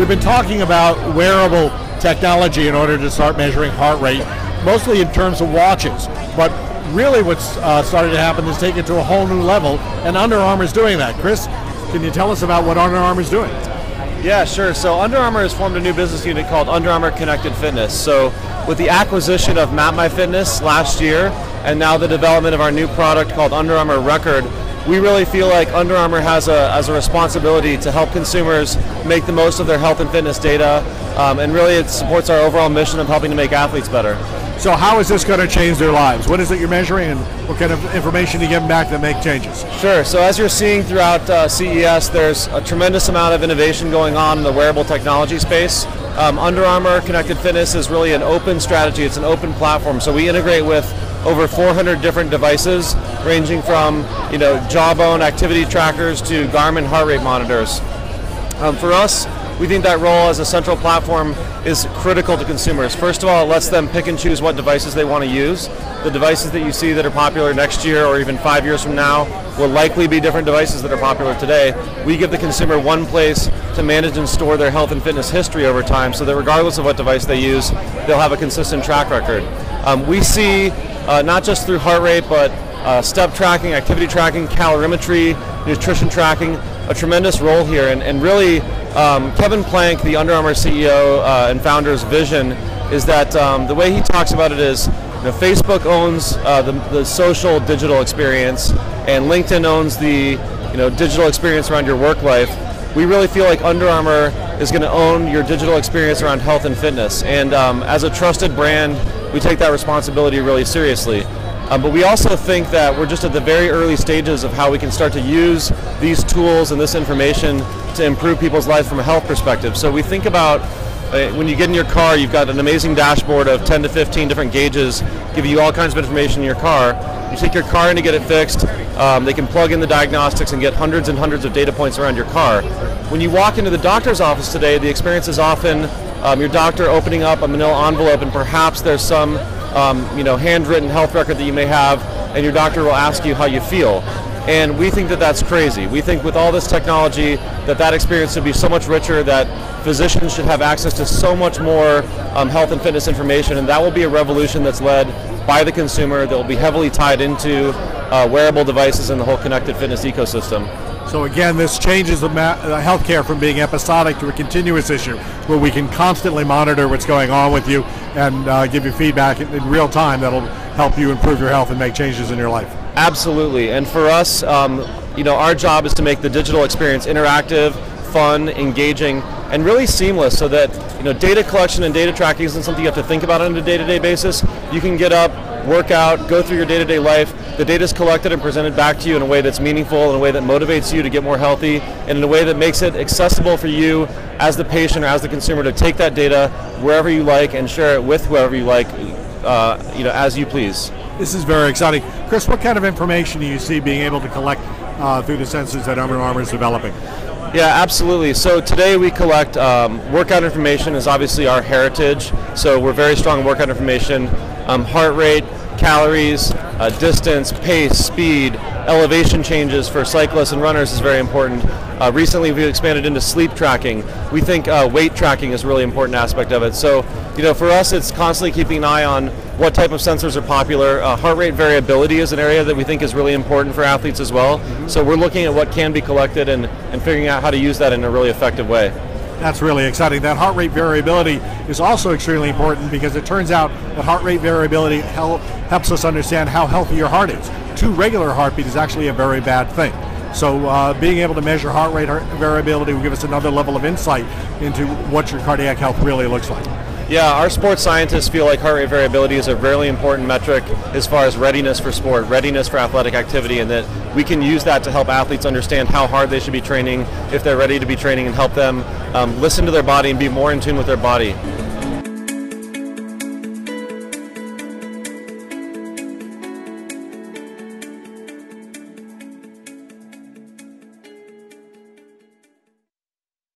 we've been talking about wearable technology in order to start measuring heart rate, mostly in terms of watches. But really what's started to happen is take it to a whole new level, and Under Armour is doing that. Chris, can you tell us about what Under Armour is doing? Yeah, sure. So Under Armour has formed a new business unit called Under Armour Connected Fitness. So with the acquisition of MapMyFitness last year, and now the development of our new product called Under Armour Record, we really feel like Under Armour has a responsibility to help consumers make the most of their health and fitness data, and really it supports our overall mission of helping to make athletes better. So how is this going to change their lives? What is it you're measuring, and what kind of information do you give them back that make changes? Sure. So as you're seeing throughout CES, there's a tremendous amount of innovation going on in the wearable technology space. Under Armour Connected Fitness is really an open strategy. It's an open platform. So we integrate with over 400 different devices, ranging from jawbone activity trackers to Garmin heart rate monitors. For us, we think that role as a central platform is critical to consumers. First of all, it lets them pick and choose what devices they want to use. The devices that you see that are popular next year or even 5 years from now will likely be different devices that are popular today. We give the consumer one place to manage and store their health and fitness history over time, so that regardless of what device they use, they'll have a consistent track record. We see, not just through heart rate, but step tracking, activity tracking, calorimetry, nutrition tracking, a tremendous role here. And really, Kevin Plank, the Under Armour CEO and founder's vision is that the way he talks about it is, Facebook owns the social digital experience, and LinkedIn owns the digital experience around your work life. We really feel like Under Armour is going to own your digital experience around health and fitness. And as a trusted brand, we take that responsibility really seriously. But we also think that we're just at the very early stages of how we can start to use these tools and this information to improve people's lives from a health perspective. So we think about when you get in your car, you've got an amazing dashboard of 10 to 15 different gauges giving you all kinds of information in your car. You take your car in to get it fixed. They can plug in the diagnostics and get hundreds and hundreds of data points around your car. When you walk into the doctor's office today, the experience is often your doctor opening up a manila envelope, and perhaps there's some handwritten health record that you may have, and your doctor will ask you how you feel. And we think that that's crazy. We think with all this technology that experience should be so much richer, that physicians should have access to so much more health and fitness information, and that will be a revolution that's led by the consumer that will be heavily tied into wearable devices and the whole connected fitness ecosystem. So again, this changes the healthcare from being episodic to a continuous issue, where we can constantly monitor what's going on with you and give you feedback in real time that'll help you improve your health and make changes in your life. Absolutely, and for us, our job is to make the digital experience interactive, fun, engaging, and really seamless, so that data collection and data tracking isn't something you have to think about on a day-to-day basis. You can get up, work out, go through your day-to-day life. The data is collected and presented back to you in a way that's meaningful, in a way that motivates you to get more healthy, and in a way that makes it accessible for you as the patient or as the consumer to take that data wherever you like and share it with whoever you like, as you please. This is very exciting. Chris, what kind of information do you see being able to collect through the sensors that Under Armour is developing? Yeah, absolutely. So today we collect workout information is obviously our heritage. So we're very strong in workout information, heart rate, calories, distance, pace, speed, elevation changes for cyclists and runners is very important. Recently we've expanded into sleep tracking. We think weight tracking is a really important aspect of it. So, for us it's constantly keeping an eye on what type of sensors are popular. Heart rate variability is an area that we think is really important for athletes as well. Mm-hmm. So we're looking at what can be collected and figuring out how to use that in a really effective way. That's really exciting. That heart rate variability is also extremely important, because it turns out that heart rate variability helps us understand how healthy your heart is. Too regular heartbeat is actually a very bad thing. So being able to measure heart rate variability will give us another level of insight into what your cardiac health really looks like. Yeah, our sports scientists feel like heart rate variability is a really important metric as far as readiness for sport, readiness for athletic activity, and that we can use that to help athletes understand how hard they should be training, if they're ready to be training, and help them listen to their body and be more in tune with their body.